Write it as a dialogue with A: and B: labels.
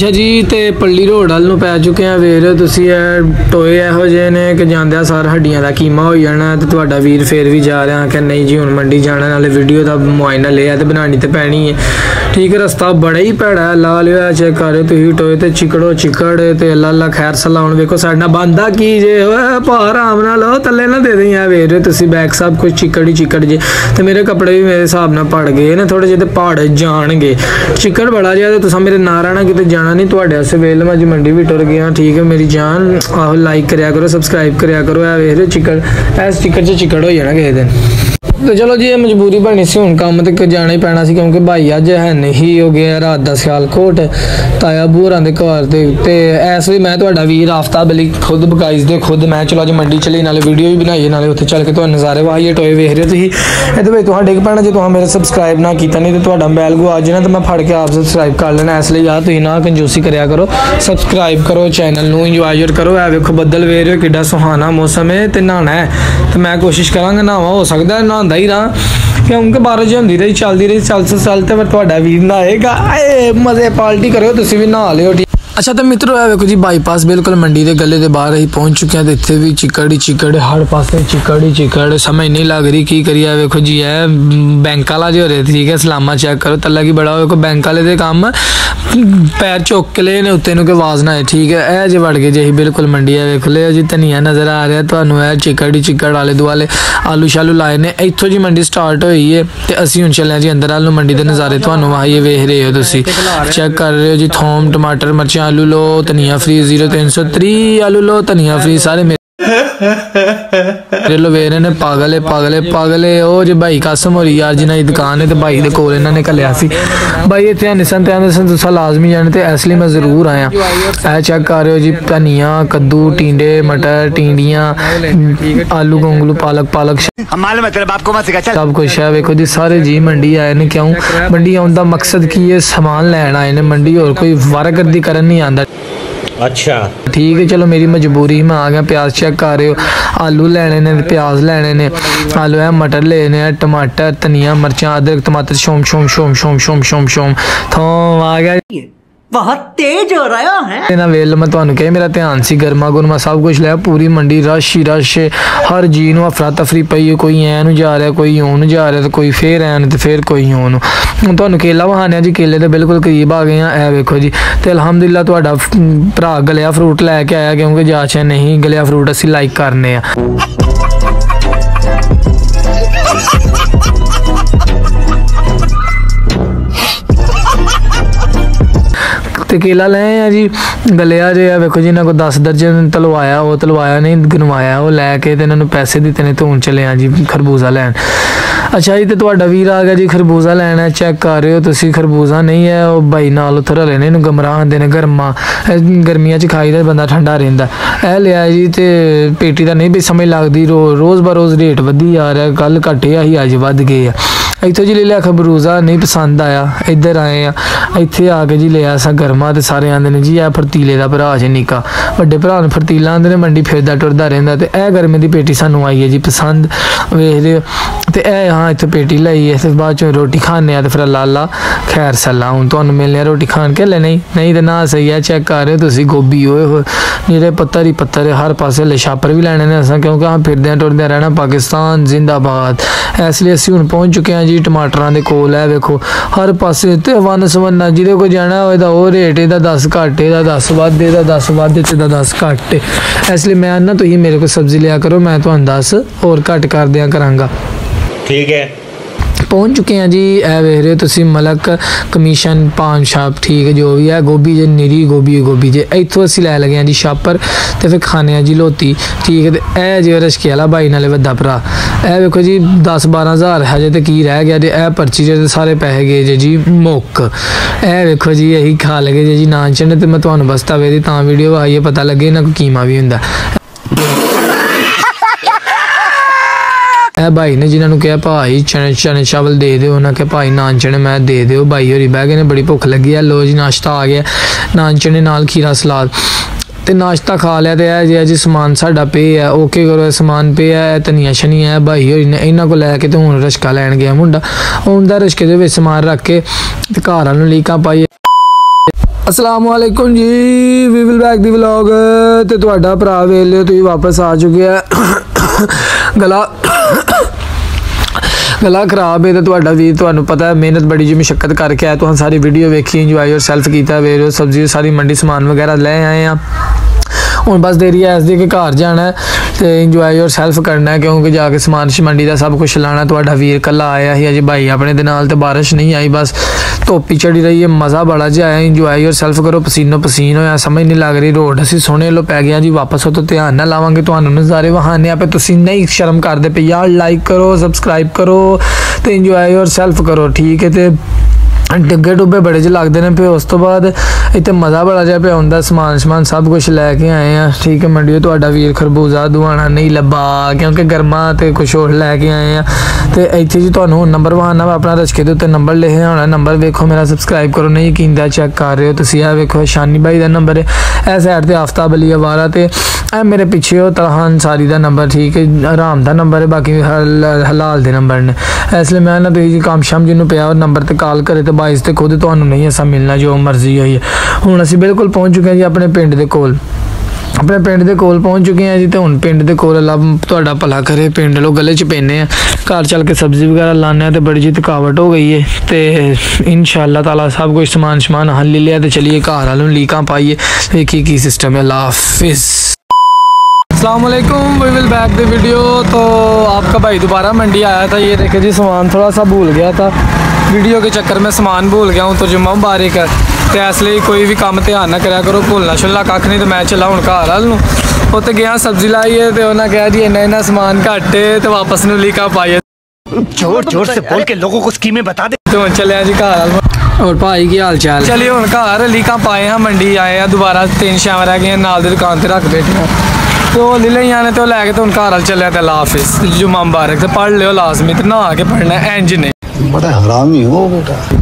A: अच्छा जी, तो पल्ली रोड वाल पै चुके हैं वीर तुसी टोए इहो जे ने कि जांदे सार हड्डियां दा कीमा हो जाना ते तुहाडा वीर फिर भी जा रहा कि नहीं जी हुण मंडी जाना नाले वीडियो दा मुआयना लिया ते बनानी ते पैनी है। ठीक है, रस्ता बड़ा ही भैड़ा है, ला लिया चेक कर तुसी टोए ते चिकड़ो चिकड़ ते अल्लाह अल्लाह खैर सलाह। हुण वेखो साडा बंदा की जे भा आराम नाल तले ना दे दें वीर तुसी बैक सब कुछ चिकड़ ही चिकड़ जे ते मेरे कपड़े भी मेरे हिसाब नाल पड़ गए ने थोड़े जे ते पहाड़ जाणगे चिकड़ बड़ा जिहा ते तुसां मेरे नाल रहना किते जाना नहीं तुहाडे वास्ते वेल मैं जी मंडी भी टुर गया। ठीक है मेरी जान, आहो लाइक करया करो सब्सक्राइब करया करो। वेख चिकड़ ऐस चिकड़ च चिकड़ हो जाना किसी दिन। तो चलो जी मजबूरी बनी सी हुण काम ते जाना ही पैना सी क्योंकि भाई अज है नहीं हो गया रात दा सियालकोट ताया बूरां दे घर ते ऐस वे मैं तुहाडा वीर आफ्ताब अली खुद बगाइज दे खुद मैं चलो अज मंडी चली नाले वीडियो भी बनाई नाले उत्थे चल के तुहानू नज़ारे वाहिए टोए वेख रहे हो तुसीं इहदे विच तुहां डिग पैना जे तुहां मेरा सबसक्राइब ना कीता नहीं तो तुहाडा मोबाइल गवा जाना तो मैं फड़ के आप सबसक्राइब कर लेना। इसलिए यार तुसीं ना कंजूसी करया करो, सबसक्राइब करो चैनल नू इंजॉय करो। ऐ वेखो बदल वेख रहे हो किड्डा सुहाना मौसम है ते नहाना है तो मैं कोशिश करांगा नहावा हो सकदा है नहांदा ही रहां क्योंकि बारिश होंदी रही चलती रही चलते पर तुहाडा वीर नहाएगा। मजे पार्टी करो तुसीं भी नहा लिओ। अच्छा तो मित्रों है वेखो जी बाईपास बिल्कुल मंडी के गले के बाहर ही पहुंच चुके हैं तो इतने भी चिकड़ ही चिकड़ हर पासे चिकड़ ही चिकड़ समझ नहीं लग रही की करिए। वेखो जी है बैंक वाला जो रहे ठीक है सलामा चेक करो तला की बड़ा वेखो बैंक वाले दे काम पैर चुक के ले ने उत्ते नु के आवाज ना है। ठीक है ए जे वड़ गए जी बिल्कुल मंडी है वेख ले जी धनिया नजर आ रहा तुहानू है चिकड़ ही चिकड़ आले दुआले आलू शालू लाए ने इत्थों जी मंडी स्टार्ट हुई है तो असीं हुण चले जी अंदर आलू मंडी के नज़ारे तुहानू वाहिए वेख रहे हो तुसीं चेक कर रहे हो जी थोम टमाटर मिर्चा आलू लो धनिया फ्री 0330 आलू लो धनिया फ्री सारे मेरे लो वेरे ने पागल है पागल है पागल है। ओ जी भाई कसम हो रही यार जिन्हां दी दुकान है तो भाई दे कोल इन्हां ने घल्लिया सी भाई इत्थे निसन ते आंदे सन तुसां लाजमी जाने ते इसलिए मैं जरूर आया। ऐ चेक कर रहे हो जी धनिया कद्दू टींडे मटर टिंडियां आलू गोंगलू पालक पालक सब कुछ है। वेखो जी सारे जी मंडी आए ने क्यों मंडी आउण दा मकसद की है सामान लैण आए ने मंडी और कोई वारागर्दी करन नहीं आंदा। अच्छा ठीक है चलो मेरी मजबूरी में आ गया। प्याज चेक कर रहे हो आलू लेने ने प्याज लेने ने आलू है मटर लेने टमाटर धनिया मिर्चा अदरक टमाटर शोम शोम शोम शोम शोम शोम शोम थोम आ गया बहुत तेज हो रहा है ना वेल मैं तुहानू कहे मेरा ध्यान सी गर्मा गुरमा सब कुछ लिया पूरी मंडी रश ही रश हर जी नू अफरा तफरी पई है कोई ऐ नू जा रहा कोई ओन जा रहा तो कोई फिर ऐन तो फिर कोई ओन। हुण तुहानू केला वहाने जी केले तो बिल्कुल करीब आ गए हैं। ए वेखो जी तो अलहमदुलिल्लाह तुहाडा भरा गलिया फ्रूट लैके आया क्योंकि जाचे नहीं गलिया फ्रूट असीं लाइक करने आ। तो केला ले हैं जी गलिया जो है वेखो जी इन्होंने को 10 दर्जन तलवाया वो तलवाया नहीं गनवाया वो लैके तो इन्होंने पैसे दिते ने तो हूँ चले हैं जी खरबूजा लैन। अच्छा जी तो तुहाडा वीर आ गया जी खरबूजा लैना चेक कर रहे हो तुसीं खरबूजा नहीं है वो भाई नाल उत्थे रले ने इन्हूं गमराह आंदे ने गर्मियां च खाई दा बंदा ठंडा रहिंदा। ए लिया जी ते पेटी दा नहीं भी समझ लगदी रोज़ बरोज़ रेट वधी आ रहा कल घटे ही अज वध गए आ। इत्थों जी ले लिया खरबूजा नहीं पसंद आया इधर आए आ इत्थे आके जी लिया सा गर्मा तो सारे आंदे ने जी ए फरतीले दा भरा जे निक्का वड्डे भरा नूं फरतीला आंदे ने मंडी फिरदा टुरदा रहिंदा ते ए गर्मी दी पेटी सानू आई है जी पसंद वेख रहे हो तो ए हाँ इत्थे पेटी लाई है फिर बाद चों रोटी खाने आ तो फिर अल्लाह खैर सला हुण तुहानू मिलने रोटी खान के ले नहीं तो ना सही है। चेक कर रहे हो तुसीं गोभी होए होए जेह्ड़े पत्तर ही पत्तर हर पासे ले छापर भी लैने ने असां क्योंकि अस फिरदे टुरदे रहना पाकिस्तान जिंदाबाद। इसलिए असीं हुण पहुंच चुके हैं जी टमाटरां दे कोल है वेखो हर पासे ते वन सवन्ना जिहदे कोल जाना होए तां ओह रेट इहदा 10 घट इहदा 10 वध इहदा 10 वध इहदा 10 घट। इसलिए मैं ना तुसीं मेरे को सब्जी लिया करो मैं तुहानू 10 होर घट कर दिया करांगा। ठीक है पहुंच चुके हैं जी ए वेख रहे हो तुसीं मलक कमीशन पान छाप ठीक है जो भी है गोभी जे निरी गोभी जे इत्थों असीं लै लगे हैं जी छापर तो फिर खाने जी लोती ठीक है। तो ए जो रशके वाला भाई नाले वड्डा भरा ए वेखो जी 10-12 हज़ार हजे तो की रह गया जे ए पर्ची जे सारे पैसे गए जे जी मुक। ए वेखो जी यही खा लगे जे जी नान चने तो मैं तुहानू बस तवे दी तां वीडियो आइए पता लगे इन्हां कोल कीमा भी हुंदा। भाई ने जिन्होंने कहा भाई चने चावल दे दो उन्हें कहा भाई नान चने मैं दे दो भाई होरी बह गए ने बड़ी भुख लगी है लो जी नाश्ता आ गया नान चने नाल खीरा सलाद तो नाश्ता खा लिया तो यह जी समान साडा पे है ओके करो समान पे है धनिया शनिया है भाई होरी ने इन्हों को लैके तो हूँ रशका लैन गया मुंडा उनका रशके दे विच समान रख के घर वालों लीका पाई अस्सलामुअलैकुम जी, we will back the vlog ते तुहाडा भरा वेले तुसीं वापस आ चुके हैं। गला खराब है तो तुहाडा वीर तुहानू पता है मेहनत बड़ी जी मुशक्कत करके आया। तुहां सारी वीडियो वेखी, इंजॉय योर सेल्फ कीता, वीडियो सब्जी सारी मंडी समान वगैरह ले आए हैं। हुण बस देरी है इसदी कि घर जाना है तो इंजॉय योर सेल्फ करना है, क्योंकि जाके समान मंडी का सब कुछ लाना। तुहाडा वीर कला आया ही अजे भाई अपने दे नाल, ते बारिश नहीं आई, बस धुप्प ही चढ़ी रही है, मज़ा बड़ा जिहा आया। इंजॉय योर सेल्फ करो, पसीनो पसीन होया, समझ नहीं लग रही। रोड असीं सोहणे लो पै गया जी, वापस हो तो ध्यान ना लावांगे, तुहानू नज़ारे वहाने पे तुसीं नहीं शर्म करदे पे यार। लाइक करो, सबसक्राइब करो तो इंजॉय योर सेल्फ करो, ठीक है। तो डिग्गे डुब्बे बड़े ज लगते हैं। फिर उस तो बाद इतने मज़ा बड़ा जहा पे आउंदा, समान सब कुछ लैके आए हैं, ठीक है। मंडियों तुहाडा वीर खरबूजा दुआना नहीं लब्भा, क्योंकि गर्मा तो कुछ होर लैके आए हैं। तो इत्थे जी तुहानू नंबर वहाना मैं अपना रचके के उत्ते नंबर लिखे होना, नंबर वेखो मेरा, सबसक्राइब करो, नहीं कींदा चेक कर रहे हो तुसीं। आ वेखो शानी भाई का नंबर है, ए साइड ते आफ्ताब अली अवारा, तो ए मेरे पिछे हो तलहा अंसारी का नंबर, ठीक है। आराम का नंबर है, बाकी हलाल के नंबर ने। इसलिए मैं ना तुसीं काम शाम जिन्होंने पिया नंबर पर कॉल करे तो बाईस तो खुद तुहानू नहीं ऐसा मिलना जो मर्जी होई है। हुण असीं बिल्कुल पहुँच चुके हैं जी अपने पिंड के कोल, अपने पिंड के कोल पहुँच चुके हैं जी। तो हुण पिंड के कोल अल्लाह तुहाडा भला करे, पिंड लो गले च पैने हैं, घर चल के सब्जी वगैरह लाने, तो बड़ी जी थकावट हो गई है। तो इंशाअल्लाह ताला सब कुछ समान हल लिया, तो चलिए घर वालों लीकां पाइए, देखिए की सिस्टम है। अल्लाह हाफिज़, अस्सलाम वालेकुम, we will back the video. तो आपका भाई दोबारा मंडी आया था, ये देखे जी सामान थोड़ा सा भूल गया था, वीडियो के चक्कर में सामान भूल गया हूँ, तो जुम्मा मुबारक है। तो इसलिए कोई भी काम ध्यान ना कराया करो, भूलना शुलना कख नहीं। तो मैं चला हूँ घर वाल नूं, उत्ते गया सब्जी लाई है, तो उन्हें कहा जी इन्ना समान घट है, तो वापस नूं लीका पाई है।
B: जोर से बोल के लोगों को स्कीमें बता दे।
A: तो हम चले जी घर। और भाई की हाल चाल? चलिए हूँ घर लीका पाए हैं, मंडी आए हैं दोबारा, 3 शाम रह गए नाल दी दुकान पर रख बैठे हैं, तो ले आने तो लैके तो घर वाल चलिया। तो अल्लाह हाफिज़, जुम्मा मुबारक, तो पढ़ लियो लाजमी, तो नहा के पढ़ना इंज नहीं।
C: बड़ा हरामी हो बेटा।